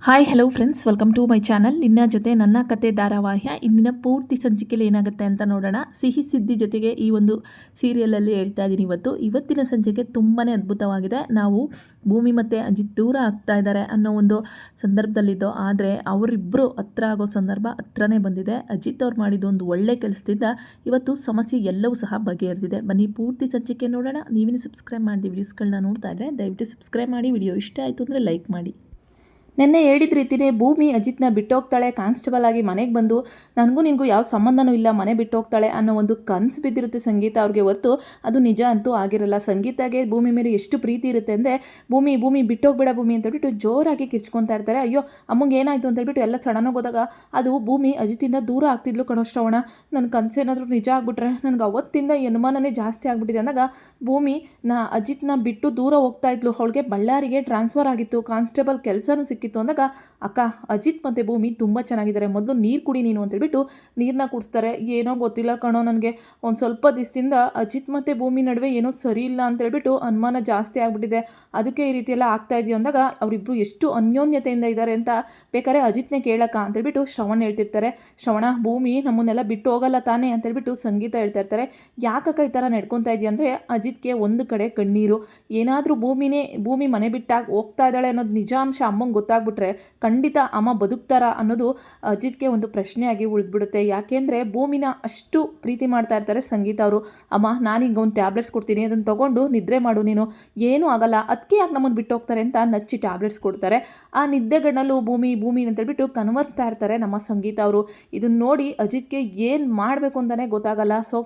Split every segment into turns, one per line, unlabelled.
Hi hello friends, welcome to my channel. ನಿನ್ನ ಜೊತೆ ನನ್ನ ಕತೆ ಧಾರಾವಾಹಿಯ ಇಂದಿನ ಪೂರ್ತಿ ಸಂಚಿಕೆಯಲ್ಲಿ ಏನಾಗುತ್ತೆ ಅಂತ ನೋಡೋಣ. ಸಿಹಿ ಸಿದ್ದಿ ಜೊತೆಗೆ ಈ ಒಂದು ಸೀರಿಯಲಲ್ಲಿ ಹೇಳ್ತಾ ಇದ್ದೀನಿ. ಇವತ್ತಿನ ಸಂಚಿಕೆ ತುಂಬಾ ಅದ್ಭುತವಾಗಿದೆ. ನಾವು ಭೂಮಿ ಮತ್ತು ಅಜಿತ್ ದೂರ ಆಗ್ತಾ ಇದ್ದಾರೆ ಅನ್ನೋ ಒಂದು ಸಂದರ್ಭದಲ್ಲಿದ್ದೋ, ಆದರೆ ಅವರಿಬ್ಬರು ಹತ್ರ ಆಗೋ ಸಂದರ್ಭ ಹತ್ರನೇ ಬಂದಿದೆ. ಅಜಿತ್ ಅವ್ರು ಮಾಡಿದ್ದು ಒಂದು ಒಳ್ಳೆ ಕೆಲಸದಿಂದ ಇವತ್ತು ಸಮಸ್ಯೆ ಎಲ್ಲವೂ ಸಹ ಬಗೆಹರಿದಿದೆ. ಬನ್ನಿ ಪೂರ್ತಿ ಸಂಚಿಕೆ ನೋಡೋಣ. ನೀವಿನ್ನು ಸಬ್ಸ್ಕ್ರೈಬ್ ಮಾಡಿ ವಿಡಿಯೋಸ್ಗಳನ್ನ ನೋಡ್ತಾ ಇದ್ದರೆ ದಯವಿಟ್ಟು ಸಬ್ಸ್ಕ್ರೈಬ್ ಮಾಡಿ. ವಿಡಿಯೋ ಇಷ್ಟ ಆಯಿತು ಅಂದರೆ ಲೈಕ್ ಮಾಡಿ. ನೆನ್ನೆ ಹೇಳಿದ ರೀತಿಯೇ ಭೂಮಿ ಅಜಿತ್ನ ಬಿಟ್ಟೋಗ್ತಾಳೆ, ಕಾನ್ಸ್ಟೇಬಲ್ ಆಗಿ ಮನೆಗೆ ಬಂದು ನನಗೂ ನಿನಗೂ ಯಾವ ಸಂಬಂಧನೂ ಇಲ್ಲ, ಮನೆ ಬಿಟ್ಟೋಗ್ತಾಳೆ ಅನ್ನೋ ಒಂದು ಕನಸು ಬಿದ್ದಿರುತ್ತೆ ಸಂಗೀತ ಅವ್ರಿಗೆ. ಹೊರತು ಅದು ನಿಜ ಅಂತೂ ಆಗಿರಲ್ಲ. ಸಂಗೀತಗೆ ಭೂಮಿ ಮೇಲೆ ಎಷ್ಟು ಪ್ರೀತಿ ಇರುತ್ತೆ ಅಂದರೆ, ಭೂಮಿ ಭೂಮಿ ಬಿಟ್ಟೋಗ್ಬೇಡ ಭೂಮಿ ಅಂತ ಹೇಳ್ಬಿಟ್ಟು ಜೋರಾಗಿ ಕಿರ್ಚ್ಕೊತಾ ಇರ್ತಾರೆ. ಅಯ್ಯೋ ಅಮ್ಮಂಗೆ ಏನಾಯಿತು ಅಂತ ಹೇಳ್ಬಿಟ್ಟು ಎಲ್ಲ ಸಡನ್ನಾಗಿ ಹೋದಾಗ ಅದು ಭೂಮಿ ಅಜಿತಿಂದ ದೂರ ಆಗ್ತಿದ್ಲು ಕಣೋ ಶ್ರವಣ. ನನ್ನ ಕನಸೇನಾದರೂ ನಿಜ ಆಗ್ಬಿಟ್ರೆ ನನಗೆ ಅವತ್ತಿಂದ ಈ ಅನುಮಾನನೇ ಜಾಸ್ತಿ ಆಗ್ಬಿಟ್ಟಿದೆ ಅಂದಾಗ ಭೂಮಿ ಅಜಿತ್ನ ಬಿಟ್ಟು ದೂರ ಹೋಗ್ತಾ ಇದ್ಲು. ಅವಳಿಗೆ ಬಳ್ಳಾರಿಗೆ ಟ್ರಾನ್ಸ್ಫರ್ ಆಗಿತ್ತು, ಕಾನ್ಸ್ಟೇಬಲ್ ಕೆಲಸನೂ ಸಿಕ್ಕಿತ್ತು ಅಂದಾಗ, ಅಕ್ಕ ಅಜಿತ್ ಮತ್ತು ಭೂಮಿ ತುಂಬ ಚೆನ್ನಾಗಿದ್ದಾರೆ, ಮೊದಲು ನೀರು ಕುಡಿ ನೀನು ಅಂತೇಳ್ಬಿಟ್ಟು ನೀರನ್ನ ಕುಡಿಸ್ತಾರೆ. ಏನೋ ಗೊತ್ತಿಲ್ಲ ಕಣೋ, ನನಗೆ ಒಂದು ಸ್ವಲ್ಪ ದಿವಸದಿಂದ ಅಜಿತ್ ಮತ್ತು ಭೂಮಿ ನಡುವೆ ಏನೋ ಸರಿ ಇಲ್ಲ ಅಂತೇಳ್ಬಿಟ್ಟು ಅನುಮಾನ ಜಾಸ್ತಿ ಆಗಿಬಿಟ್ಟಿದೆ, ಅದಕ್ಕೆ ಈ ರೀತಿ ಎಲ್ಲ ಆಗ್ತಾ ಇದೆಯೋ ಅಂದಾಗ ಅವರಿಬ್ಬರು ಎಷ್ಟು ಅನ್ಯೋನ್ಯತೆಯಿಂದ ಇದ್ದಾರೆ ಅಂತ ಬೇಕಾದ್ರೆ ಅಜಿತ್ನೇ ಕೇಳಕ್ಕ ಅಂತೇಳ್ಬಿಟ್ಟು ಶ್ರವಣ್ ಹೇಳ್ತಿರ್ತಾರೆ. ಶ್ರವಣ, ಭೂಮಿ ನಮ್ಮನ್ನೆಲ್ಲ ಬಿಟ್ಟು ಹೋಗಲ್ಲ ತಾನೇ ಅಂತೇಳ್ಬಿಟ್ಟು ಸಂಗೀತ ಹೇಳ್ತಾ ಇರ್ತಾರೆ. ಯಾಕಕ್ಕ ಈ ಥರ ನಡ್ಕೊತಾ ಇದೆಯಾ ಅಂದರೆ, ಅಜಿತ್ಗೆ ಒಂದು ಕಡೆ ಕಣ್ಣೀರು. ಏನಾದರೂ ಭೂಮಿ ಮನೆ ಬಿಟ್ಟಾಗ ಹೋಗ್ತಾ ಇದ್ದಾಳೆ ಅನ್ನೋದು ನಿಜಾಂಶ ಅಮ್ಮಂಗೆ ಗೊತ್ತಾಗ್ಬಿಟ್ರೆ ಖಂಡಿತ ಅಮ್ಮ ಬದುಕ್ತಾರಾ ಅನ್ನೋದು ಅಜಿತ್ಗೆ ಒಂದು ಪ್ರಶ್ನೆಯಾಗಿ ಉಳಿದ್ಬಿಡುತ್ತೆ. ಯಾಕೆಂದರೆ ಭೂಮಿನ ಅಷ್ಟು ಪ್ರೀತಿ ಮಾಡ್ತಾ ಇರ್ತಾರೆ ಸಂಗೀತ ಅವರು. ಅಮ್ಮ ನಾನೀಗ ಒಂದು ಟ್ಯಾಬ್ಲೆಟ್ಸ್ ಕೊಡ್ತೀನಿ, ಅದನ್ನು ತೊಗೊಂಡು ನಿದ್ರೆ ಮಾಡು, ನೀನು ಏನೂ ಆಗಲ್ಲ, ಅದಕ್ಕೆ ಯಾಕೆ ನಮ್ಮನ್ನು ಬಿಟ್ಟು ಹೋಗ್ತಾರೆ ಅಂತ ನಚ್ಚಿ ಟ್ಯಾಬ್ಲೆಟ್ಸ್ ಕೊಡ್ತಾರೆ. ಆ ನಿದ್ದೆಗಣ್ಣಲ್ಲೂ ಭೂಮಿ ಅಂತೇಳ್ಬಿಟ್ಟು ಕನ್ವರ್ಸ್ತಾ ಇರ್ತಾರೆ ನಮ್ಮ ಸಂಗೀತ ಅವರು. ಇದನ್ನು ನೋಡಿ ಅಜಿತ್ಗೆ ಏನು ಮಾಡಬೇಕು ಅಂತಲೇ ಗೊತ್ತಾಗಲ್ಲ. ಸೊ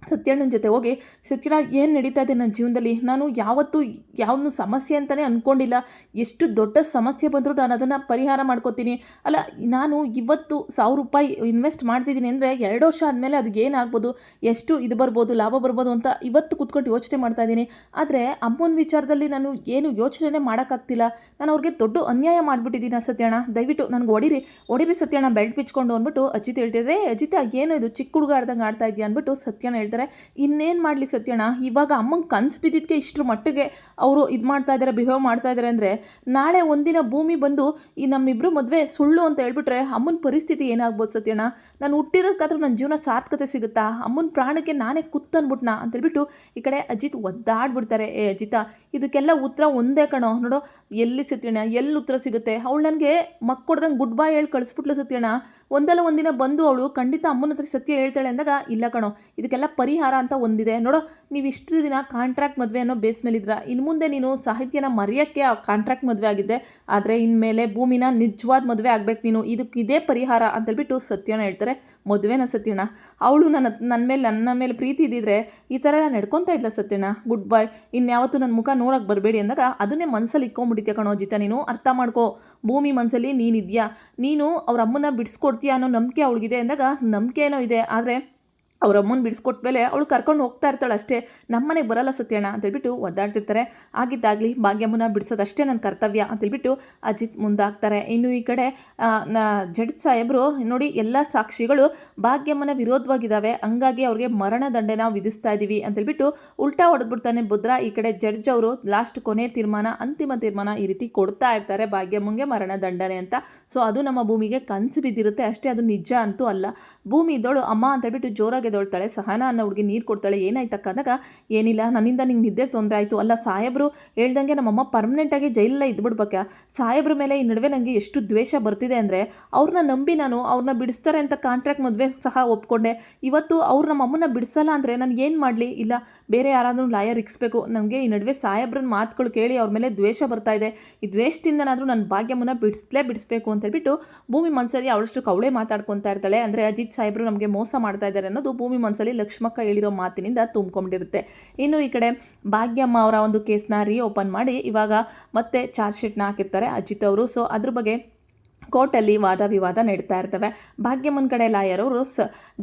ಸತ್ಯಣ್ಣನ ಜೊತೆ ಹೋಗಿ, ಸತ್ಯಣ್ಣ ಏನು ನಡೀತಾ ಇದೆ ನನ್ನ ಜೀವನದಲ್ಲಿ, ನಾನು ಯಾವತ್ತೂ ಯಾವನು ಸಮಸ್ಯೆ ಅಂತಲೇ ಅಂದ್ಕೊಂಡಿಲ್ಲ, ಎಷ್ಟು ದೊಡ್ಡ ಸಮಸ್ಯೆ ಬಂದರೂ ನಾನು ಅದನ್ನು ಪರಿಹಾರ ಮಾಡ್ಕೋತೀನಿ. ಅಲ್ಲ, ನಾನು ಇವತ್ತು 1000 ರೂಪಾಯಿ ಇನ್ವೆಸ್ಟ್ ಮಾಡ್ತಿದ್ದೀನಿ ಅಂದರೆ 2 ವರ್ಷ ಆದಮೇಲೆ ಅದು ಏನಾಗ್ಬೋದು, ಎಷ್ಟು ಇದು ಬರ್ಬೋದು, ಲಾಭ ಬರ್ಬೋದು ಅಂತ ಇವತ್ತು ಕೂತ್ಕೊಂಡು ಯೋಚನೆ ಮಾಡ್ತಾ ಇದ್ದೀನಿ. ಆದರೆ ಅಮ್ಮನ ವಿಚಾರದಲ್ಲಿ ನಾನು ಏನು ಯೋಚನೆ ಮಾಡೋಕ್ಕಾಗ್ತಿಲ್ಲ. ನಾನು ಅವ್ರಿಗೆ ದೊಡ್ಡ ಅನ್ಯಾಯ ಮಾಡಿಬಿಟ್ಟಿದ್ದೀನಿ ಸತ್ಯಣ್ಣ, ದಯವಿಟ್ಟು ನನಗೆ ಹೊಡಿರಿ ಸತ್ಯಣ್ಣ, ಬೆಲ್ಟ್ ಬಿಚ್ಕೊಂಡು ಅಂದ್ಬಿಟ್ಟು ಅಜಿತ್ ಹೇಳ್ತಿದ್ರೆ, ಅಜಿತ ಏನು ಇದು ಚಿಕ್ಕ ಹುಡುಗ ಆಡ್ದಂಗೆ ಆಡ್ತಾ ಇದೆಯಾ ಅಂದ್ಬಿಟ್ಟು ಸತ್ಯಣ್ಣ ಹೇಳ್ತಾರೆ. ಇನ್ನೇನು ಮಾಡಲಿ ಸತ್ಯಣ್ಣ, ಇವಾಗ ಅಮ್ಮಂಗೆ ಕನಸು ಬಿದ್ದಿದ್ದಕ್ಕೆ ಇಷ್ಟರ ಮಟ್ಟಿಗೆ ಅವರು ಇದು ಮಾಡ್ತಾ ಇದ್ದಾರೆ, ಬಿಹೇವ್ ಮಾಡ್ತಾ ಇದ್ದಾರೆ ಅಂದರೆ, ನಾಳೆ ಒಂದಿನ ಭೂಮಿ ಬಂದು ಈ ನಮ್ಮಿಬ್ಬರು ಮದುವೆ ಸುಳ್ಳು ಅಂತ ಹೇಳ್ಬಿಟ್ರೆ ಅಮ್ಮನ ಪರಿಸ್ಥಿತಿ ಏನಾಗ್ಬೋದು ಸತ್ಯಣ್ಣ. ನಾನು ಹುಟ್ಟಿರೋಕ್ಕಾದ್ರೂ ನನ್ನ ಜೀವನ ಸಾರ್ಥಕತೆ ಸಿಗುತ್ತಾ, ಅಮ್ಮನ ಪ್ರಾಣಕ್ಕೆ ನಾನೇ ಕುತ್ತನ್ಬಿಟ್ನಾ ಅಂತೇಳ್ಬಿಟ್ಟು ಈ ಕಡೆ ಅಜಿತ್ ಒದ್ದಾಡ್ಬಿಡ್ತಾರೆ. ಅಜಿತ, ಇದಕ್ಕೆಲ್ಲ ಉತ್ತರ ಒಂದೇ ಕಣೋ, ನೋಡೋ ಎಲ್ಲಿ ಸತ್ಯಣ್ಣ, ಎಲ್ಲಿ ಉತ್ತರ ಸಿಗುತ್ತೆ, ಅವಳು ನನಗೆ ಮಕ್ಕಳ್ದಂಗೆ ಗುಡ್ ಬಾಯ್ ಹೇಳಿ ಕಳಿಸ್ಬಿಟ್ಲು ಸತ್ಯಣ್ಣ, ಒಂದಲ್ಲ ಒಂದಿನ ಬಂದು ಅವಳು ಖಂಡಿತ ಅಮ್ಮನ ಹತ್ರ ಸತ್ಯ ಹೇಳ್ತಾಳೆ ಅಂದಾಗ, ಇಲ್ಲ ಕಣೋ ಇದಕ್ಕೆಲ್ಲ ಪರಿಹಾರ ಅಂತ ಒಂದಿದೆ ನೋಡೋ, ನೀವು ಇಷ್ಟು ದಿನ ಕಾಂಟ್ರಾಕ್ಟ್ ಮದುವೆ ಅನ್ನೋ ಬೇಸ್ ಮೇಲಿದ್ರ, ಇನ್ನು ಮುಂದೆ ನೀನು ಸಾಹಿತ್ಯನ ಮರೆಯೋಕ್ಕೆ ಆ ಕಾಂಟ್ರಾಕ್ಟ್ ಮದುವೆ ಆಗಿದ್ದೆ, ಆದರೆ ಇನ್ಮೇಲೆ ಭೂಮಿನ ನಿಜವಾದ ಮದುವೆ ಆಗ್ಬೇಕು ನೀನು, ಇದೇ ಪರಿಹಾರ ಅಂತೇಳ್ಬಿಟ್ಟು ಸತ್ಯನ ಹೇಳ್ತಾರೆ. ಮದುವೆನ ಸತ್ಯಣ್ಣ, ಅವಳು ನನ್ನ ಮೇಲೆ ಪ್ರೀತಿ ಇದ್ದಿದ್ರೆ ಈ ಥರ ಎಲ್ಲ ನಡ್ಕೊತಾ ಇದ್ಲ ಸತ್ಯಣ್ಣ, ಗುಡ್ ಬಾಯ್, ಇನ್ಯಾವತ್ತೂ ನನ್ನ ಮುಖ ನೋಡೋಕೆ ಬರಬೇಡಿ ಅಂದಾಗ ಅದನ್ನೇ ಮನಸ್ಸಲ್ಲಿ ಇಕ್ಕೊಂಬಿಟ್ಟಿದ್ಯಾ ಕಣೋ ಜಿತ, ನೀನು ಅರ್ಥ ಮಾಡ್ಕೋ, ಭೂಮಿ ಮನಸ್ಸಲ್ಲಿ ನೀನಿದ್ಯಾ, ನೀನು ಅವ್ರ ಅಮ್ಮನ ಬಿಡಿಸ್ಕೊಡ್ತೀಯಾ ಅನ್ನೋ ನಂಬಿಕೆ ಅವಳಿಗಿದೆ ಅಂದಾಗ, ನಂಬಿಕೆ ಏನೋ ಇದೆ, ಆದರೆ ಅವ್ರ ಅಮ್ಮನ ಬಿಡಿಸ್ಕೊಟ್ಟ ಮೇಲೆ ಅವಳು ಕರ್ಕೊಂಡು ಹೋಗ್ತಾ ಇರ್ತಾಳೆ ಅಷ್ಟೇ, ನಮ್ಮನೆಗೆ ಬರಲ್ಲ ಸತ್ಯಣ್ಣ ಅಂತೇಳ್ಬಿಟ್ಟು ಒದ್ದಾಡ್ತಿರ್ತಾರೆ. ಆಗಿದ್ದಾಗಲಿ ಭಾಗ್ಯಮ್ಮನ ಬಿಡಿಸೋದಷ್ಟೇ ನನ್ನ ಕರ್ತವ್ಯ ಅಂತೇಳ್ಬಿಟ್ಟು ಅಜಿತ್ ಮುಂದಾಗ್ತಾರೆ. ಇನ್ನು ಈ ಕಡೆ ಜಡ್ಜ್ ಸಾಹೇಬರು ನೋಡಿ, ಎಲ್ಲ ಸಾಕ್ಷಿಗಳು ಭಾಗ್ಯಮ್ಮನ ವಿರೋಧವಾಗಿದ್ದಾವೆ, ಹಂಗಾಗಿ ಅವ್ರಿಗೆ ಮರಣದಂಡನ ವಿಧಿಸ್ತಾ ಇದ್ದೀವಿ ಅಂತೇಳ್ಬಿಟ್ಟು ಉಲ್ಟಾ ಹೊಡೆದ್ಬಿಡ್ತಾನೆ ಭದ್ರ. ಈ ಕಡೆ ಜಡ್ಜ್ ಅವರು ಲಾಸ್ಟ್ ಕೊನೆ ತೀರ್ಮಾನ, ಅಂತಿಮ ತೀರ್ಮಾನ ಈ ರೀತಿ ಕೊಡ್ತಾ ಇರ್ತಾರೆ, ಭಾಗ್ಯಮ್ಮಂಗೆ ಮರಣದಂಡನೆ ಅಂತ. ಸೊ ಅದು ನಮ್ಮ ಭೂಮಿಗೆ ಕನಸು ಬಿದ್ದಿರುತ್ತೆ ಅಷ್ಟೇ, ಅದು ನಿಜ ಅಂತೂ ಅಲ್ಲ. ಭೂಮಿ ಇದ್ದೋಳು ಅಮ್ಮ ಅಂತೇಳ್ಬಿಟ್ಟು ಜೋರಾಗಿ ಎದೊಳ್ತಾಳೆ. ಸಹನಾ ಅನ್ನೋ ಹುಡುಗಿ ನೀರು ಕೊಡ್ತಾಳೆ. ಏನಾಯ್ತಕ್ಕ ಅಂದಾಗ, ಏನಿಲ್ಲ, ನನ್ನಿಂದ ನಿಂಗೆ ನಿದ್ದೆಗೆ ತೊಂದರೆ ಆಯಿತು, ಅಲ್ಲ ಸಾಹೇಬರು ಹೇಳ್ದಂಗೆ ನಮ್ಮಮ್ಮ ಪರ್ಮನೆಂಟಾಗಿ ಜೈಲಲ್ಲೇ ಇದ್ಬಿಡ್ಬೇಕಾ, ಸಾಹೇಬ್ರ ಮೇಲೆ ಈ ನಡುವೆ ನನಗೆ ಎಷ್ಟು ದ್ವೇಷ ಬರ್ತಿದೆ ಅಂದರೆ, ಅವ್ರನ್ನ ನಂಬಿ ನಾನು ಅವ್ರನ್ನ ಬಿಡಿಸ್ತಾರೆ ಅಂತ ಕಾಂಟ್ರಾಕ್ಟ್ ಮದುವೆ ಸಹ ಒಪ್ಕೊಂಡೆ, ಇವತ್ತು ಅವ್ರು ನಮ್ಮ ಅಮ್ಮನ ಬಿಡಿಸಲ್ಲ ಅಂದರೆ ನಾನು ಏನು ಮಾಡಲಿ, ಇಲ್ಲ ಬೇರೆ ಯಾರಾದರೂ ಲಾಯರ್ ಇಕ್ಸ್ಬೇಕು, ನನಗೆ ಈ ನಡುವೆ ಸಾಹೇಬ್ರನ್ನ ಮಾತುಗಳು ಕೇಳಿ ಅವ್ರ ಮೇಲೆ ದ್ವೇಷ ಬರ್ತಾ ಇದೆ, ಈ ದ್ವೇಷದಿಂದನಾದರೂ ನನ್ನ ಭಾಗ್ಯಮ್ಮನ ಬಿಡಿಸ್ಬೇಕು ಅಂತೇಳ್ಬಿಟ್ಟು ಭೂಮಿ ಮನಸ್ಸಲ್ಲಿ ಅವಳಷ್ಟು ಅವಳೇ ಮಾತಾಡ್ಕೊತಾ ಇರ್ತಾಳೆ. ಅಂದರೆ ಅಜಿತ್ ಸಾಹೇಬರು ನಮಗೆ ಮೋಸ ಮಾಡ್ತಾ ಇದ್ದಾರೆ ಅನ್ನೋದು ಭೂಮಿ ಮನಸ್ಸಲ್ಲಿ ಲಕ್ಷ್ಮಕ್ಕ ಹೇಳಿರೋ ಮಾತಿನಿಂದ ತುಂಬಿಕೊಂಡಿರುತ್ತೆ. ಇನ್ನು ಈ ಕಡೆ ಭಾಗ್ಯಮ್ಮ ಅವರ ಒಂದು ಕೇಸ್ನ ಓಪನ್ ಮಾಡಿ ಇವಾಗ ಮತ್ತೆ ಚಾರ್ಜ್ ಶೀಟ್ನ ಹಾಕಿರ್ತಾರೆ ಅಜಿತ್ ಅವರು. ಸೊ ಅದ್ರ ಬಗ್ಗೆ ಕೋರ್ಟಲ್ಲಿ ವಾದ ವಿವಾದ ನಡೀತಾ ಇರ್ತವೆ. ಭಾಗ್ಯಮ್ಮನ ಕಡೆ ಲಾಯರ್ ಅವರು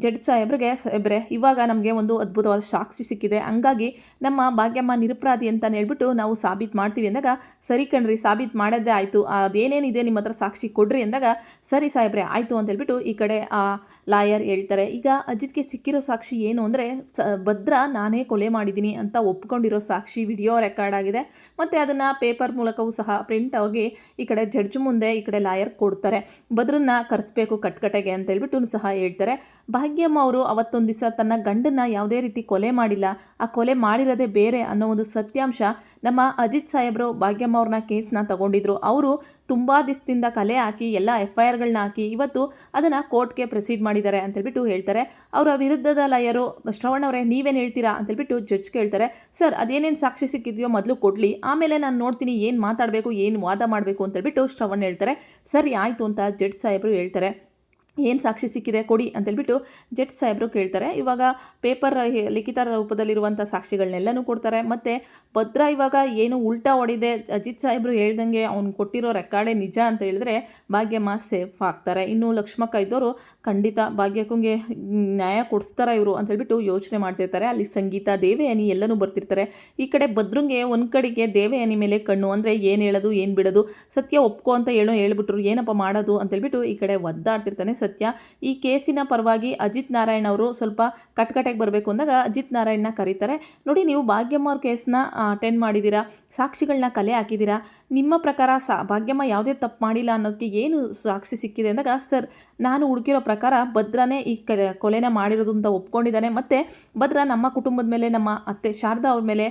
ಜಡ್ಜ್ ಸಾಹೇಬ್ರಿಗೆ, ಸಾಹೇಬ್ರೆ ಇವಾಗ ನಮಗೆ ಒಂದು ಅದ್ಭುತವಾದ ಸಾಕ್ಷಿ ಸಿಕ್ಕಿದೆ, ಹಂಗಾಗಿ ನಮ್ಮ ಭಾಗ್ಯಮ್ಮ ನಿರಪರಾಧಿ ಅಂತ ಹೇಳ್ಬಿಟ್ಟು ನಾವು ಸಾಬೀತು ಮಾಡ್ತೀವಿ ಅಂದಾಗ, ಸರಿ ಕಣ್ರಿ ಸಾಬೀತು ಮಾಡೋದೇ ಆಯಿತು, ಅದೇನೇನಿದೆ ನಿಮ್ಮ ಹತ್ರ ಸಾಕ್ಷಿ ಕೊಡ್ರಿ ಅಂದಾಗ, ಸರಿ ಸಾಹೇಬ್ರೆ ಆಯಿತು ಅಂತ ಹೇಳ್ಬಿಟ್ಟು ಈ ಕಡೆ ಆ ಲಾಯರ್ ಹೇಳ್ತಾರೆ. ಈಗ ಅಜಿತ್ಗೆ ಸಿಕ್ಕಿರೋ ಸಾಕ್ಷಿ ಏನು ಅಂದರೆ, ಭದ್ರ ನಾನೇ ಕೊಲೆ ಮಾಡಿದ್ದೀನಿ ಅಂತ ಒಪ್ಕೊಂಡಿರೋ ಸಾಕ್ಷಿ ವಿಡಿಯೋ ರೆಕಾರ್ಡ್ ಆಗಿದೆ, ಮತ್ತು ಅದನ್ನು ಪೇಪರ್ ಮೂಲಕವೂ ಸಹ ಪ್ರಿಂಟ್ ಆಗಿ ಈ ಕಡೆ ಜಡ್ಜ್ ಮುಂದೆ ಈ ಕಡೆ ಲಾಯರ್ ಕೊಡ್ತಾರೆ. ಭದ್ರನ್ನ ಕರೆಸ್ಬೇಕು ಕಟ್ಕಟೆಗೆ ಅಂತ ಹೇಳ್ಬಿಟ್ಟು ಸಹ ಹೇಳ್ತಾರೆ. ಭಾಗ್ಯಮ್ಮ ಅವರು ಅವತ್ತೊಂದು ದಿವಸ ತನ್ನ ಗಂಡನ್ನ ಯಾವುದೇ ರೀತಿ ಕೊಲೆ ಮಾಡಿಲ್ಲ, ಆ ಕೊಲೆ ಮಾಡಿರೋದೇ ಬೇರೆ ಅನ್ನೋ ಒಂದು ಸತ್ಯಾಂಶ ನಮ್ಮ ಅಜಿತ್ ಸಾಹೇಬರು ಭಾಗ್ಯಮ್ಮ ಅವ್ರನ್ನ ಕೇಸ್ನ ತಗೊಂಡಿದ್ರು. ಅವರು ತುಂಬ ದಿವಸದಿಂದ ಕಲೆ ಹಾಕಿ ಎಲ್ಲ FIRಗಳನ್ನ ಹಾಕಿ ಇವತ್ತು ಅದನ್ನು ಕೋರ್ಟ್ಗೆ ಪ್ರೊಸೀಡ್ ಮಾಡಿದ್ದಾರೆ ಅಂತೇಳ್ಬಿಟ್ಟು ಹೇಳ್ತಾರೆ. ಅವರ ವಿರುದ್ಧದ ಲಾಯರು, ಶ್ರವಣ್ ಅವರೇ ನೀವೇನು ಹೇಳ್ತೀರಾ ಅಂತೇಳ್ಬಿಟ್ಟು ಜಡ್ಜ್ ಕೇಳ್ತಾರೆ. ಸರ್ ಅದೇನೇನು ಸಾಕ್ಷಿ ಸಿಕ್ಕಿದೆಯೋ ಮೊದಲು ಕೊಡಲಿ, ಆಮೇಲೆ ನಾನು ನೋಡ್ತೀನಿ ಏನು ಮಾತಾಡಬೇಕು ಏನು ವಾದ ಮಾಡಬೇಕು ಅಂತೇಳ್ಬಿಟ್ಟು ಶ್ರವಣ್ ಹೇಳ್ತಾರೆ. ಸರಿ ಆಯಿತು ಅಂತ ಜಡ್ಜ್ ಸಾಹೇಬರು ಹೇಳ್ತಾರೆ. ಏನು ಸಾಕ್ಷಿ ಸಿಕ್ಕಿದೆ ಕೊಡಿ ಅಂತೇಳ್ಬಿಟ್ಟು ಜಡ್ಜ್ ಸಾಹೇಬರು ಕೇಳ್ತಾರೆ. ಇವಾಗ ಪೇಪರ್ ಲಿಖಿತ ರೂಪದಲ್ಲಿರುವಂಥ ಸಾಕ್ಷಿಗಳನ್ನೆಲ್ಲನೂ ಕೊಡ್ತಾರೆ. ಮತ್ತು ಭದ್ರ ಇವಾಗ ಏನು ಉಲ್ಟಾ ಹೊಡಿದೆ, ಅಜಿತ್ ಸಾಹೇಬರು ಹೇಳ್ದಂಗೆ ಅವ್ನು ಕೊಟ್ಟಿರೋ ರೆಕಾರ್ಡೇ ನಿಜ ಅಂತ ಹೇಳಿದ್ರೆ ಭಾಗ್ಯಮ್ಮ ಸೇಫ್ ಆಗ್ತಾರೆ. ಇನ್ನು ಲಕ್ಷ್ಮಕ್ಕ ಇದ್ದವರು ಖಂಡಿತ ಭಾಗ್ಯಕ್ಕಂಗೆ ನ್ಯಾಯ ಕೊಡಿಸ್ತಾರೆ ಇವರು ಅಂತೇಳ್ಬಿಟ್ಟು ಯೋಚನೆ ಮಾಡ್ತಿರ್ತಾರೆ. ಅಲ್ಲಿ ಸಂಗೀತ, ದೇವಯಾನಿ ಎಲ್ಲನೂ ಬರ್ತಿರ್ತಾರೆ. ಈ ಕಡೆ ಭದ್ರಂಗೆ ಒಂದು ಕಡೆಗೆ ದೇವಯಾನಿ ಮೇಲೆ ಕಣ್ಣು, ಅಂದರೆ ಏನು ಹೇಳೋದು ಏನು ಬಿಡೋದು, ಸತ್ಯ ಒಪ್ಕೊ ಅಂತ ಹೇಳ್ಬಿಟ್ರು ಏನಪ್ಪ ಮಾಡೋದು ಅಂತೇಳ್ಬಿಟ್ಟು ಈ ಕಡೆ ಒದ್ದಾಡ್ತಿರ್ತಾನೆ ಸತ್ಯ. ಈ ಕೇಸಿನ ಪರವಾಗಿ ಅಜಿತ್ ನಾರಾಯಣ್ ಅವರು ಸ್ವಲ್ಪ ಕಟ್ಕಟೆಗೆ ಬರಬೇಕು ಅಂದಾಗ ಅಜಿತ್ ನಾರಾಯಣ್ನ ಕರೀತಾರೆ. ನೋಡಿ ನೀವು ಭಾಗ್ಯಮ್ಮ ಅವ್ರ ಕೇಸ್ನ ಅಟೆಂಡ್ ಮಾಡಿದ್ದೀರಾ, ಸಾಕ್ಷಿಗಳನ್ನ ಕಲೆ ಹಾಕಿದ್ದೀರಾ, ನಿಮ್ಮ ಪ್ರಕಾರ ಭಾಗ್ಯಮ್ಮ ಯಾವುದೇ ತಪ್ಪು ಮಾಡಿಲ್ಲ ಅನ್ನೋದಕ್ಕೆ ಏನು ಸಾಕ್ಷಿ ಸಿಕ್ಕಿದೆ ಅಂದಾಗ, ಸರ್ ನಾನು ಹುಡುಕಿರೋ ಪ್ರಕಾರ ಭದ್ರನೇ ಈ ಕೊಲೆನ ಮಾಡಿರೋದು ಅಂತ ಒಪ್ಕೊಂಡಿದ್ದಾನೆ, ಮತ್ತು ಭದ್ರ ನಮ್ಮ ಕುಟುಂಬದ ಮೇಲೆ, ನಮ್ಮ ಅತ್ತೆ ಶಾರದಾ ಅವ್ರ ಮೇಲೆ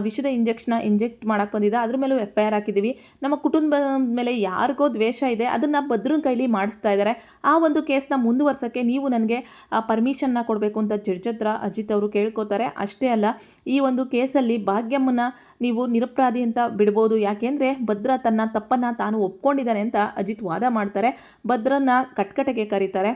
ವಿಷದ ಇಂಜೆಕ್ಟ್ ಮಾಡೋಕ್ಕೆ ಬಂದಿದ್ದ, ಅದ್ರ ಮೇಲೂ FIR ಹಾಕಿದ್ದೀವಿ. ನಮ್ಮ ಕುಟುಂಬದ ಮೇಲೆ ಯಾರಿಗೋ ದ್ವೇಷ ಇದೆ, ಅದನ್ನು ಭದ್ರನ ಕೈಲಿ ಮಾಡಿಸ್ತಾ ಇದ್ದಾರೆ. ಆ ಒಂದು ಕೇಸ್ನ ಮುಂದುವರ್ಸೋಕ್ಕೆ ನೀವು ನನಗೆ ಪರ್ಮಿಷನ್ನ ಕೊಡಬೇಕು ಅಂತ ಜಡ್ಜ್ ಹತ್ರ ಅಜಿತ್ ಅವರು ಕೇಳ್ಕೊತಾರೆ. ಅಷ್ಟೇ ಅಲ್ಲ, ಈ ಒಂದು ಕೇಸಲ್ಲಿ ಭಾಗ್ಯಮ್ಮನ ನೀವು ನಿರಪರಾಧಿ ಅಂತ ಬಿಡ್ಬೋದು, ಯಾಕೆಂದರೆ ಭದ್ರ ತನ್ನ ತಪ್ಪನ್ನು ತಾನು ಒಪ್ಕೊಂಡಿದ್ದಾನೆ ಅಂತ ಅಜಿತ್ ವಾದ ಮಾಡ್ತಾರೆ. ಭದ್ರನ್ನ ಕಟ್ಕಟೆಗೆ ಕರೀತಾರೆ.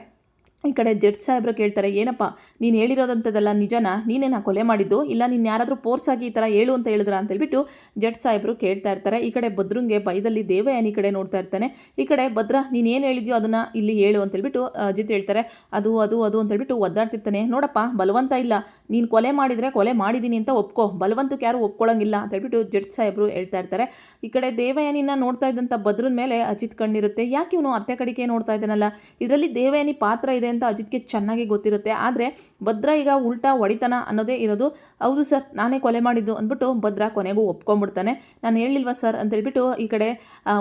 ಈ ಕಡೆ ಜಡ್ಜ್ ಸಾಹೇಬ್ರು ಕೇಳ್ತಾರೆ, ಏನಪ್ಪ ನೀನು ಹೇಳಿರೋದಂಥದ್ದೆಲ್ಲ ನಿಜನಾ, ನೀನೇನಾ ಕೊಲೆ ಮಾಡಿದ್ದು, ಇಲ್ಲ ನೀನು ಯಾರಾದರೂ ಫೋರ್ಸಾಗಿ ಈ ಥರ ಹೇಳು ಅಂತ ಹೇಳಿದ್ರ ಅಂತೇಳ್ಬಿಟ್ಟು ಜಡ್ಜ್ ಸಾಹೇಬರು ಕೇಳ್ತಾ ಇರ್ತಾರೆ. ಈ ಕಡೆ ಭದ್ರಂಗೆ ಭಯದಲ್ಲಿ ದೇವಯಾನಿ ಕಡೆ ನೋಡ್ತಾ ಇರ್ತಾನೆ. ಈ ಕಡೆ ಭದ್ರ ನೀನು ಏನು ಹೇಳಿದ್ಯೋ ಅದನ್ನು ಇಲ್ಲಿ ಹೇಳು ಅಂತೇಳ್ಬಿಟ್ಟು ಅಜಿತ್ ಹೇಳ್ತಾರೆ. ಅದು ಅದು ಅದು ಅಂತೇಳ್ಬಿಟ್ಟು ಒದ್ದಾಡ್ತಿರ್ತಾನೆ. ನೋಡಪ್ಪ ಬಲವಂತ ಇಲ್ಲ, ನೀನು ಕೊಲೆ ಮಾಡಿದರೆ ಕೊಲೆ ಮಾಡಿದ್ದೀನಿ ಅಂತ ಒಪ್ಕೋ, ಬಲವಂತಕ್ಕೆ ಯಾರು ಒಪ್ಕೊಳ್ಳೋಂಗಿಲ್ಲ ಅಂತೇಳ್ಬಿಟ್ಟು ಜಡ್ಜ್ ಸಾಹೇಬರು ಹೇಳ್ತಾ ಇರ್ತಾರೆ. ಈ ಕಡೆ ದೇವಯಾನಿನ ನೋಡ್ತಾ ಇದ್ದಂಥ ಭದ್ರನ ಮೇಲೆ ಅಜಿತ್ ಕಣ್ಣಿರುತ್ತೆ. ಯಾಕೆ ಇವನು ಅತ್ತೆ ಕಡೆಗೆ ನೋಡ್ತಾ ಇದ್ದಾನಲ್ಲ, ಇದರಲ್ಲಿ ದೇವಯಾನಿ ಪಾತ್ರ ಇದೆ ಅಂತ ಅಜಿತ್ಗೆ ಚೆನ್ನಾಗಿ ಗೊತ್ತಿರುತ್ತೆ. ಆದರೆ ಭದ್ರ ಈಗ ಉಲ್ಟಾ ಹೊಡಿತನ ಅನ್ನೋದೇ ಇರೋದು. ಹೌದು ಸರ್ ನಾನೇ ಕೊಲೆ ಮಾಡಿದ್ದು ಅಂದ್ಬಿಟ್ಟು ಭದ್ರ ಕೊನೆಗೂ ಒಪ್ಕೊಂಡ್ಬಿಡ್ತಾನೆ. ನಾನು ಹೇಳಿಲ್ವಾ ಸರ್ ಅಂತೇಳ್ಬಿಟ್ಟು ಈ ಕಡೆ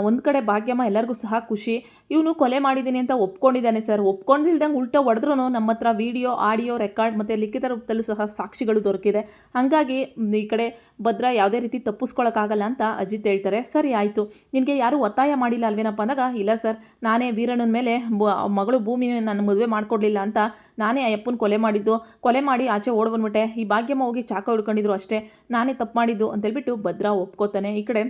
ಒಂದು ಕಡೆ ಭಾಗ್ಯಮ್ಮ ಎಲ್ಲರಿಗೂ ಸಹ ಖುಷಿ, ಇವನು ಕೊಲೆ ಮಾಡಿದ್ದೀನಿ ಅಂತ ಒಪ್ಕೊಂಡಿದ್ದಾನೆ ಸರ್, ಒಪ್ಕೊಂಡಿಲ್ದಂಗೆ ಉಲ್ಟಾ ಹೊಡೆದ್ರೂ ನಮ್ಮ ಹತ್ರ ವಿಡಿಯೋ, ಆಡಿಯೋ ರೆಕಾರ್ಡ್ ಮತ್ತು ಲಿಖಿತ ರೂಪದಲ್ಲೂ ಸಹ ಸಾಕ್ಷಿಗಳು ದೊರಕಿದೆ, ಹಾಗಾಗಿ ಈ ಕಡೆ ಭದ್ರ ಯಾವುದೇ ರೀತಿ ತಪ್ಪಿಸ್ಕೊಳಕ್ಕಾಗಲ್ಲ ಅಂತ ಅಜಿತ್ ಹೇಳ್ತಾರೆ. ಸರಿ ಆಯಿತು, ನಿನಗೆ ಯಾರೂ ಒತ್ತಾಯ ಮಾಡಿಲ್ಲ ಅಲ್ವೇನಪ್ಪ ಅಂದಾಗ, ಇಲ್ಲ ಸರ್ ನಾನೇ ವೀರಣ್ಣನ ಮೇಲೆ ಮಗಳು ಭೂಮಿ ನನ್ನ ಮದುವೆ ಮಾಡಿಕೊಡ್ಲಿಲ್ಲ ಅಂತ ನಾನೇ ಅಯ್ಯಪ್ಪನ ಕೊಲೆ ಮಾಡಿ ಆಚೆ ಓಡ್ ಬಂದ್ಬಿಟ್ಟೆ, ಈ ಭಾಗ್ಯಮ್ಮ ಹೋಗಿ ಚಾಕ ಹಿಡ್ಕೊಂಡಿದ್ರು ಅಷ್ಟೇ, ನಾನೇ ತಪ್ಪು ಮಾಡಿದ್ದು ಅಂತೇಳ್ಬಿಟ್ಟು ಭದ್ರ ಒಪ್ಕೋತಾನೆ. ಈ ಕಡೆ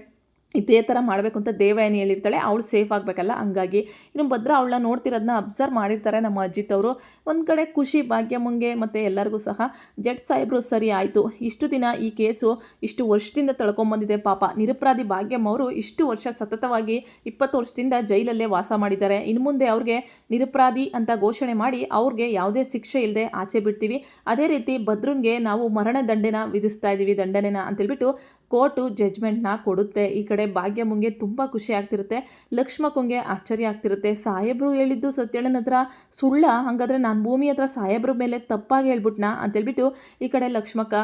ಇದೇ ಥರ ಮಾಡಬೇಕು ಅಂತ ದೇವಯಾನಿ ಹೇಳಿರ್ತಾಳೆ, ಅವಳು ಸೇಫ್ ಆಗಬೇಕಲ್ಲ, ಹಂಗಾಗಿ ಇನ್ನು ಭದ್ರ ಅವಳನ್ನ ನೋಡ್ತಿರೋದನ್ನ ಅಬ್ಸರ್ವ್ ಮಾಡಿರ್ತಾರೆ ನಮ್ಮ ಅಜಿತ್ ಅವರು. ಒಂದು ಕಡೆ ಖುಷಿ ಭಾಗ್ಯಮ್ಮಂಗೆ ಮತ್ತು ಎಲ್ಲರಿಗೂ ಸಹ. ಜಡ್ಜ್ ಸಾಹೇಬರು ಸರಿ ಆಯಿತು, ಇಷ್ಟು ದಿನ ಈ ಕೇಸು ಇಷ್ಟು ವರ್ಷದಿಂದ ತಳ್ಕೊಂಬಂದಿದೆ, ಪಾಪ ನಿರಪರಾಧಿ ಭಾಗ್ಯಮ್ಮ ಅವರು ಇಷ್ಟು ವರ್ಷ ಸತತವಾಗಿ 20 ವರ್ಷದಿಂದ ಜೈಲಲ್ಲೇ ವಾಸ ಮಾಡಿದ್ದಾರೆ, ಇನ್ನು ಮುಂದೆ ಅವ್ರಿಗೆ ನಿರಪರಾಧಿ ಅಂತ ಘೋಷಣೆ ಮಾಡಿ ಅವ್ರಿಗೆ ಯಾವುದೇ ಶಿಕ್ಷೆ ಇಲ್ಲದೆ ಆಚೆ ಬಿಡ್ತೀವಿ, ಅದೇ ರೀತಿ ಭದ್ರನ್ಗೆ ನಾವು ಮರಣ ದಂಡನೆ ವಿಧಿಸ್ತಾ ಇದ್ದೀವಿ, ದಂಡನೆನ ಅಂತೇಳ್ಬಿಟ್ಟು ಕೋರ್ಟು ಜಡ್ಜ್ಮೆಂಟ್ನ ಕೊಡುತ್ತೆ. ಈ ಕಡೆ ಭಾಗ್ಯಮ್ಮಂಗೆ ತುಂಬ ಖುಷಿ ಆಗ್ತಿರುತ್ತೆ, ಲಕ್ಷ್ಮಕ್ಕಂಗೆ ಆಶ್ಚರ್ಯ ಆಗ್ತಿರುತ್ತೆ. ಸಾಹೇಬರು ಹೇಳಿದ್ದು ಸತ್ಯಣ್ಣನ ಹತ್ರ ಸುಳ್ಳ, ಹಾಗಾದರೆ ನಾನು ಭೂಮಿ ಹತ್ರ ಸಾಹೇಬ್ರ ಮೇಲೆ ತಪ್ಪಾಗಿ ಹೇಳ್ಬಿಟ್ನಾ ಅಂತೇಳ್ಬಿಟ್ಟು ಈ ಕಡೆ ಲಕ್ಷ್ಮಕ್ಕ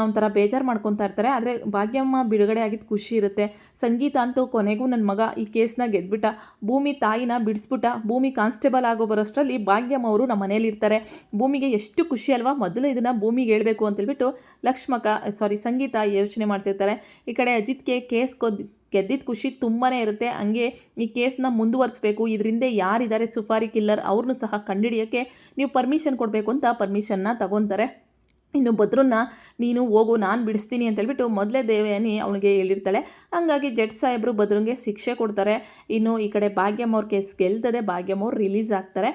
ಒಂಥರ ಬೇಜಾರು ಮಾಡ್ಕೊತಾ ಇರ್ತಾರೆ. ಆದರೆ ಭಾಗ್ಯಮ್ಮ ಬಿಡುಗಡೆ ಆಗಿದ್ದು ಖುಷಿ ಇರುತ್ತೆ. ಸಂಗೀತ ಅಂತೂ ಕೊನೆಗೂ ನನ್ನ ಮಗ ಈ ಕೇಸ್ನ ಗೆದ್ಬಿಟ್ಟ, ಭೂಮಿ ತಾಯಿನ ಬಿಡಿಸ್ಬಿಟ್ಟ, ಭೂಮಿ ಕಾನ್ಸ್ಟೇಬಲ್ ಆಗೋ ಬರೋಷ್ಟರಲ್ಲಿ ಭಾಗ್ಯಮ್ಮ ಅವರು ನಮ್ಮ ಮನೇಲಿ ಇರ್ತಾರೆ, ಭೂಮಿಗೆ ಎಷ್ಟು ಖುಷಿ ಅಲ್ವಾ, ಮೊದಲು ಇದನ್ನು ಭೂಮಿಗೆ ಹೇಳಬೇಕು ಅಂತೇಳ್ಬಿಟ್ಟು ಸಂಗೀತ ಯೋಚನೆ ಮಾಡ್ತಿರ್ತಾರೆ. ಈ ಕಡೆ ಅಜಿತ್ಗೆ ಕೇಸ್ ಗೆದ್ದಿದ್ದ ಖುಷಿ ತುಂಬಾ ಇರುತ್ತೆ. ಹಂಗೆ ಈ ಕೇಸ್ನ ಮುಂದುವರಿಸಬೇಕು, ಇದರಿಂದ ಯಾರಿದ್ದಾರೆ ಸುಫಾರಿ ಕಿಲ್ಲರ್ ಅವ್ರನ್ನೂ ಸಹ ಕಂಡುಹಿಡಿಯೋಕ್ಕೆ ನೀವು ಪರ್ಮಿಷನ್ ಕೊಡಬೇಕು ಅಂತ ಪರ್ಮಿಷನ್ನ ತಗೊತಾರೆ. ಇನ್ನು ಭದ್ರನ್ನ ನೀನು ಹೋಗು ನಾನು ಬಿಡಿಸ್ತೀನಿ ಅಂತೇಳ್ಬಿಟ್ಟು ಮೊದಲೇ ದೇವಯಾನಿ ಅವನಿಗೆ ಹೇಳಿರ್ತಾಳೆ. ಹಂಗಾಗಿ ಜಡ್ಜ್ ಸಾಹೇಬರು ಭದ್ರಂಗೆ ಶಿಕ್ಷೆ ಕೊಡ್ತಾರೆ. ಇನ್ನು ಈ ಕಡೆ ಭಾಗ್ಯಮ್ಮ ಅವ್ರ ಕೇಸ್ ಗೆಲ್ತದೆ, ಭಾಗ್ಯಮ್ಮ ಅವ್ರು ರಿಲೀಸ್ ಆಗ್ತಾರೆ.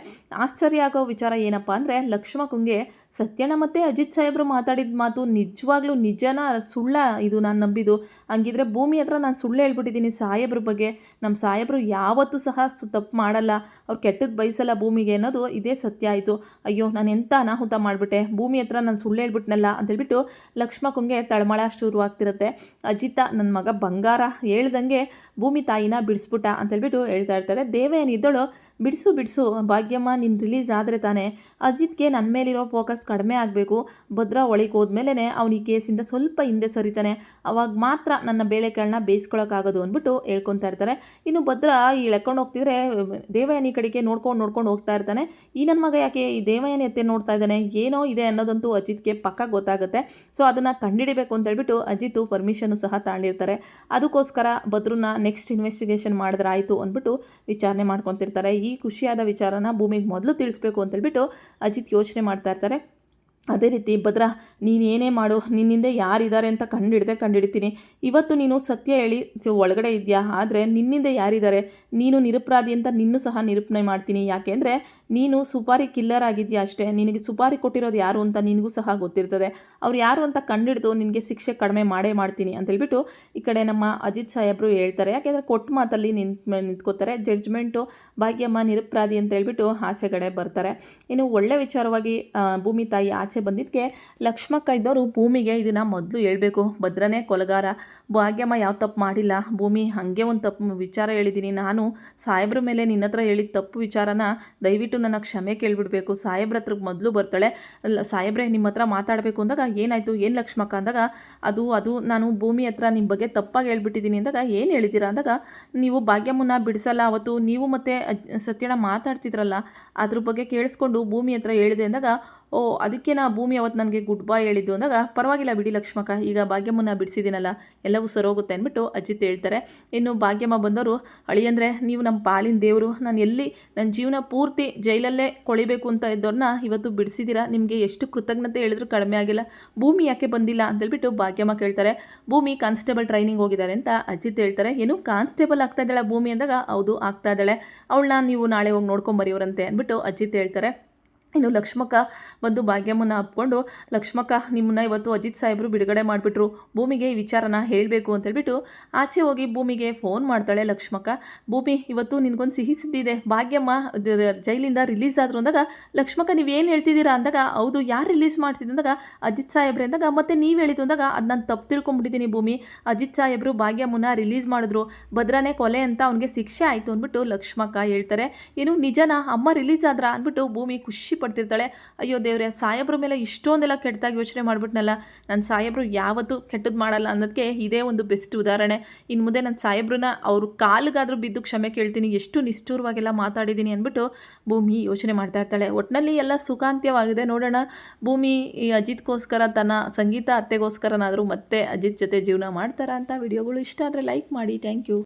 ಆಶ್ಚರ್ಯ ಆಗೋ ವಿಚಾರ ಏನಪ್ಪ ಅಂದರೆ ಲಕ್ಷ್ಮಕ್ಕಂಗೆ ಸತ್ಯಣ್ಣ ಮತ್ತು ಅಜಿತ್ ಸಾಹೇಬರು ಮಾತಾಡಿದ ಮಾತು ನಿಜವಾಗ್ಲೂ ನಿಜನ ಸುಳ್ಳ ಇದು ನಾನು ನಂಬಿದ್ದು. ಹಂಗಿದ್ರೆ ಭೂಮಿ ಹತ್ರ ನಾನು ಸುಳ್ಳು ಹೇಳ್ಬಿಟ್ಟಿದ್ದೀನಿ ಸಾಹೇಬ್ರ ಬಗ್ಗೆ. ನಮ್ಮ ಸಾಹೇಬರು ಯಾವತ್ತೂ ಸಹ ತಪ್ಪು ಮಾಡಲ್ಲ, ಅವ್ರು ಕೆಟ್ಟದ್ದು ಬಯಸಲ್ಲ ಭೂಮಿಗೆ ಅನ್ನೋದು ಇದೇ ಸತ್ಯ ಆಯಿತು. ಅಯ್ಯೋ ನಾನು ಎಂಥ ಅನಾಹುತ ಮಾಡಿಬಿಟ್ಟೆ, ಭೂಮಿ ಹತ್ರ ನಾನು ಸುಳ್ಳು ಹೇಳ್ಬಿಟ್ನಲ್ಲ ಅಂತೇಳ್ಬಿಟ್ಟು ಲಕ್ಷ್ಮಕ್ಕಂಗೆ ತಳಮಳ ಶುರುವಾಗ್ತಿರುತ್ತೆ. ಅಜಿತ ನನ್ನ ಮಗ ಬಂಗಾರ ಹೇಳ್ದಂಗೆ ಭೂಮಿ ತಾಯಿನ ಬಿಡಿಸ್ಬಿಟ್ಟ ಅಂತೇಳ್ಬಿಟ್ಟು ಹೇಳ್ತಾ ಇರ್ತಾರೆ. ದೇವೇನಿದ್ದಳು ಬಿಡಿಸು ಭಾಗ್ಯಮ್ಮ ನೀನು ರಿಲೀಸ್ ಆದರೆ ತಾನೇ ಅಜಿತ್ಗೆ ನನ್ನ ಮೇಲಿರೋ ಫೋಕಸ್ ಕಡಿಮೆ ಆಗಬೇಕು. ಭದ್ರ ಒಳಗೆ ಹೋದ್ಮೇಲೆ ಅವ್ನು ಈ ಕೇಸಿಂದ ಸ್ವಲ್ಪ ಹಿಂದೆ ಸರಿತಾನೆ, ಅವಾಗ ಮಾತ್ರ ನನ್ನ ಬೇಳೆಕಾಳನ್ನ ಬೇಯಿಸ್ಕೊಳಕ್ಕಾಗೋದು ಅಂದ್ಬಿಟ್ಟು ಹೇಳ್ಕೊತಾ ಇರ್ತಾರೆ. ಇನ್ನು ಭದ್ರ ಈ ಎಳ್ಕೊಂಡು ಹೋಗ್ತಿದ್ರೆ ದೇವಯಾನಿ ಕಡೆಗೆ ನೋಡ್ಕೊಂಡು ಹೋಗ್ತಾ ಇರ್ತಾನೆ. ಈ ನನ್ನ ಮಗ ಯಾಕೆ ಈ ದೇವಯಾನಿ ಅತ್ತೆ ನೋಡ್ತಾ ಇದ್ದಾನೆ, ಏನೋ ಇದೆ ಅನ್ನೋದಂತೂ ಅಜಿತ್ಗೆ ಪಕ್ಕ ಗೊತ್ತಾಗುತ್ತೆ. ಸೊ ಅದನ್ನು ಕಂಡುಹಿಡಿಬೇಕು ಅಂತೇಳ್ಬಿಟ್ಟು ಅಜಿತ್ ಪರ್ಮಿಷನ್ನು ಸಹ ತಗೊಂಡಿರ್ತಾರೆ. ಅದಕ್ಕೋಸ್ಕರ ಭದ್ರನ್ನ ನೆಕ್ಸ್ಟ್ ಇನ್ವೆಸ್ಟಿಗೇಷನ್ ಮಾಡಿದ್ರೆ ಆಯಿತು ಅಂದ್ಬಿಟ್ಟು ವಿಚಾರಣೆ ಮಾಡ್ಕೊತಿರ್ತಾರೆ. ಈ ಖುಷಿಯಾದ ವಿಚಾರನ ಭೂಮಿಗೆ ಮೊದಲು ತಿಳಿಸ್ಬೇಕು ಅಂತೇಳ್ಬಿಟ್ಟು ಅಜಿತ್ ಯೋಚನೆ ಮಾಡ್ತಾ ಇರ್ತಾರೆ. ಅದೇ ರೀತಿ ಭದ್ರ ನೀನು ಏನೇ ಮಾಡು, ನಿನ್ನಿಂದ ಯಾರಿದ್ದಾರೆ ಅಂತ ಕಂಡುಹಿಡಿತೀನಿ. ಇವತ್ತು ನೀನು ಸತ್ಯ ಹೇಳಿ ಒಳಗಡೆ ಇದೆಯಾ, ಆದರೆ ನಿನ್ನಿಂದ ಯಾರಿದ್ದಾರೆ, ನೀನು ನಿರಪರಾಧಿ ಅಂತ ನಿನ್ನೂ ಸಹ ನಿರೂಪಣೆ ಮಾಡ್ತೀನಿ. ಯಾಕೆಂದರೆ ನೀನು ಸುಪಾರಿ ಕಿಲ್ಲರ್ ಆಗಿದೆಯಾ ಅಷ್ಟೇ, ನಿನಗೆ ಸುಪಾರಿ ಕೊಟ್ಟಿರೋದು ಯಾರು ಅಂತ ನಿನಗೂ ಸಹ ಗೊತ್ತಿರ್ತದೆ. ಅವ್ರು ಯಾರು ಅಂತ ಕಂಡುಹಿಡಿದು ನಿನಗೆ ಶಿಕ್ಷೆ ಕಡಿಮೆ ಮಾಡ್ತೀನಿ ಅಂತೇಳ್ಬಿಟ್ಟು ಈ ಕಡೆ ನಮ್ಮ ಅಜಿತ್ ಸಾಹೇಬರು ಹೇಳ್ತಾರೆ. ಯಾಕೆಂದರೆ ಕೊಟ್ಟ ಮಾತಲ್ಲಿ ನಿಂತ್ಕೋತಾರೆ. ಜಡ್ಜ್ಮೆಂಟು ಭಾಗ್ಯಮ್ಮ ನಿರಪರಾಧಿ ಅಂತ ಹೇಳ್ಬಿಟ್ಟು ಆಚೆಗಡೆ ಬರ್ತಾರೆ. ಇನ್ನು ಒಳ್ಳೆ ವಿಚಾರವಾಗಿ ಭೂಮಿ ತಾಯಿ ಆಚೆ ಬಂದಿದ್ದಕ್ಕೆ ಲಕ್ಷ್ಮಕ್ಕ ಇದ್ದವರು ಭೂಮಿಗೆ ಇದನ್ನು ಮೊದಲು ಹೇಳ್ಬೇಕು. ಭದ್ರನೇ ಕೊಲಗಾರ, ಭಾಗ್ಯಮ್ಮ ಯಾವ ತಪ್ಪು ಮಾಡಿಲ್ಲ. ಭೂಮಿ ಹಾಗೆ ಒಂದು ತಪ್ಪು ವಿಚಾರ ಹೇಳಿದ್ದೀನಿ ನಾನು, ಸಾಹೇಬ್ರ ಮೇಲೆ ನಿನ್ನ ಹತ್ರ ಹೇಳಿದ ತಪ್ಪು ವಿಚಾರನ ದಯವಿಟ್ಟು ನನ್ನ ಕ್ಷಮೆ ಕೇಳಿಬಿಡ್ಬೇಕು. ಸಾಹೇಬ್ರ ಹತ್ರ ಮೊದಲು ಬರ್ತಾಳೆ. ಸಾಹೇಬ್ರೆ ನಿಮ್ಮ ಹತ್ರ ಮಾತಾಡಬೇಕು ಅಂದಾಗ ಏನಾಯಿತು ಏನು ಲಕ್ಷ್ಮಕ್ಕ ಅಂದಾಗ ಅದು ನಾನು ಭೂಮಿ ಹತ್ರ ನಿಮ್ಮ ಬಗ್ಗೆ ತಪ್ಪಾಗಿ ಹೇಳ್ಬಿಟ್ಟಿದ್ದೀನಿ ಅಂದಾಗ ಏನು ಹೇಳಿದ್ದೀರಾ ಅಂದಾಗ ನೀವು ಭಾಗ್ಯಮ್ಮನ ಬಿಡಿಸಲ್ಲ, ಅವತ್ತು ನೀವು ಮತ್ತು ಸತ್ಯಣ್ಣ ಮಾತಾಡ್ತಿದ್ರಲ್ಲ ಅದ್ರ ಬಗ್ಗೆ ಕೇಳಿಸ್ಕೊಂಡು ಭೂಮಿ ಹತ್ರ ಹೇಳಿದೆ ಅಂದಾಗ ಓ ಅದಕ್ಕೆ ಭೂಮಿ ಅವತ್ತು ನನಗೆ ಗುಡ್ ಬಾಯ್ ಹೇಳಿದ್ದು ಅಂದಾಗ ಪರವಾಗಿಲ್ಲ ಬಿಡಿ ಲಕ್ಷ್ಮಕ್ಕ, ಈಗ ಭಾಗ್ಯಮ್ಮನ ಬಿಡಿಸಿದ್ದೀನಲ್ಲ ಎಲ್ಲವೂ ಸರೋಗುತ್ತೆ ಅಂದ್ಬಿಟ್ಟು ಅಜಿತ್ ಹೇಳ್ತಾರೆ. ಇನ್ನು ಭಾಗ್ಯಮ್ಮ ಬಂದವರು ಅಳಿಯಂದರೆ ನೀವು ನಮ್ಮ ಪಾಲಿನ ದೇವರು, ನಾನು ಎಲ್ಲಿ ನನ್ನ ಜೀವನ ಪೂರ್ತಿ ಜೈಲಲ್ಲೇ ಕೊಳಿಬೇಕು ಅಂತ ಇದ್ದವ್ರನ್ನ ಇವತ್ತು ಬಿಡಿಸಿದ್ದೀರಾ, ನಿಮಗೆ ಎಷ್ಟು ಕೃತಜ್ಞತೆ ಹೇಳಿದ್ರು ಕಡಿಮೆ ಆಗಿಲ್ಲ. ಭೂಮಿ ಯಾಕೆ ಬಂದಿಲ್ಲ ಅಂತೇಳ್ಬಿಟ್ಟು ಭಾಗ್ಯಮ್ಮ ಕೇಳ್ತಾರೆ. ಭೂಮಿ ಕಾನ್ಸ್ಟೇಬಲ್ ಟ್ರೈನಿಂಗ್ ಹೋಗಿದ್ದಾರೆ ಅಂತ ಅಜಿತ್ ಹೇಳ್ತಾರೆ. ಏನು ಕಾನ್ಸ್ಟೇಬಲ್ ಆಗ್ತಾ ಇದ್ದಾಳೆ ಭೂಮಿ ಅಂದಾಗ ಹೌದು ಆಗ್ತಾ ಇದ್ದಾಳೆ, ಅವಳನ್ನ ನೀವು ನಾಳೆ ಹೋಗಿ ನೋಡ್ಕೊಂಬರಿಯವರಂತೆ ಅಂದ್ಬಿಟ್ಟು ಅಜಿತ್ ಹೇಳ್ತಾರೆ. ಇನ್ನು ಲಕ್ಷ್ಮಕ್ಕ ಬಂದು ಭಾಗ್ಯಮ್ಮನ ಅಪ್ಕೊಂಡು ಲಕ್ಷ್ಮಕ್ಕ ನಿಮ್ಮನ್ನ ಇವತ್ತು ಅಜಿತ್ ಸಾಹೇಬರು ಬಿಡುಗಡೆ ಮಾಡಿಬಿಟ್ರು, ಭೂಮಿಗೆ ಈ ವಿಚಾರನ ಹೇಳಬೇಕು ಅಂತೇಳ್ಬಿಟ್ಟು ಆಚೆ ಹೋಗಿ ಭೂಮಿಗೆ ಫೋನ್ ಮಾಡ್ತಾಳೆ ಲಕ್ಷ್ಮಕ್ಕ. ಭೂಮಿ ಇವತ್ತು ನಿನಗೊಂದು ಸಿಹಿ ಸುದ್ದಿ ಭಾಗ್ಯಮ್ಮ ಜೈಲಿಂದ ರಿಲೀಸ್ ಆದರು ಅಂದಾಗ ಲಕ್ಷ್ಮಕ್ಕ ನೀವೇನು ಹೇಳ್ತಿದ್ದೀರಾ ಅಂದಾಗ ಹೌದು ಯಾರು ರಿಲೀಸ್ ಮಾಡಿಸಿದ್ದು ಅಂದಾಗ ಅಜಿತ್ ಸಾಹೇಬ್ರೆ ಅಂದಾಗ ಮತ್ತೆ ನೀವು ಹೇಳಿದ್ದು ಅಂದಾಗ ಅದು ನಾನು ತಪ್ಪು ತಿಳ್ಕೊಂಬಿಟ್ಟಿದ್ದೀನಿ ಭೂಮಿ, ಅಜಿತ್ ಸಾಹೇಬರು ಭಾಗ್ಯಮ್ಮನ ರಿಲೀಸ್ ಮಾಡಿದ್ರು, ಭದ್ರನೇ ಕೊಲೆ ಅಂತ ಅವ್ನಿಗೆ ಶಿಕ್ಷೆ ಆಯಿತು ಅಂದ್ಬಿಟ್ಟು ಲಕ್ಷ್ಮಕ್ಕ ಹೇಳ್ತಾರೆ. ಏನು ನಿಜನಾ ಅಮ್ಮ ರಿಲೀಸ್ ಆದ್ರ ಅಂದ್ಬಿಟ್ಟು ಭೂಮಿ ಖುಷಿ ಪಡ್ತಿರ್ತಾಳೆ. ಅಯ್ಯೋ ದೇವ್ರೆ ಸಾಹೇಬ್ರ ಮೇಲೆ ಇಷ್ಟೊಂದೆಲ್ಲ ಕೆಟ್ಟದಾಗಿ ಯೋಚನೆ ಮಾಡ್ಬಿಟ್ನಲ್ಲ, ನನ್ನ ಸಾಹೇಬ್ರು ಯಾವತ್ತೂ ಕೆಟ್ಟದ್ದು ಮಾಡಲ್ಲ ಅನ್ನೋದಕ್ಕೆ ಇದೇ ಒಂದು ಬೆಸ್ಟ್ ಉದಾಹರಣೆ. ಇನ್ನು ಮುಂದೆ ನನ್ನ ಸಾಹೇಬ್ರನ್ನ ಅವ್ರ ಕಾಲಿಗಾದರೂ ಬಿದ್ದು ಕ್ಷಮೆ ಕೇಳ್ತೀನಿ, ಎಷ್ಟು ನಿಷ್ಠೂರವಾಗೆಲ್ಲ ಮಾತಾಡಿದ್ದೀನಿ ಅಂದ್ಬಿಟ್ಟು ಭೂಮಿ ಯೋಚನೆ ಮಾಡ್ತಾ ಇರ್ತಾಳೆ. ಒಟ್ಟಿನಲ್ಲಿ ಎಲ್ಲ ಸುಖಾಂತ್ಯವಾಗಿದೆ. ನೋಡೋಣ ಭೂಮಿ ಈ ಅಜಿತ್ಗೋಸ್ಕರ ತನ್ನ ಸಂಗೀತ ಅತ್ತೆಗೋಸ್ಕರನಾದರೂ ಮತ್ತೆ ಅಜಿತ್ ಜೊತೆ ಜೀವನ ಮಾಡ್ತಾರಾ ಅಂತ. ವಿಡಿಯೋಗಳು ಇಷ್ಟ ಆದರೆ ಲೈಕ್ ಮಾಡಿ. Thank you.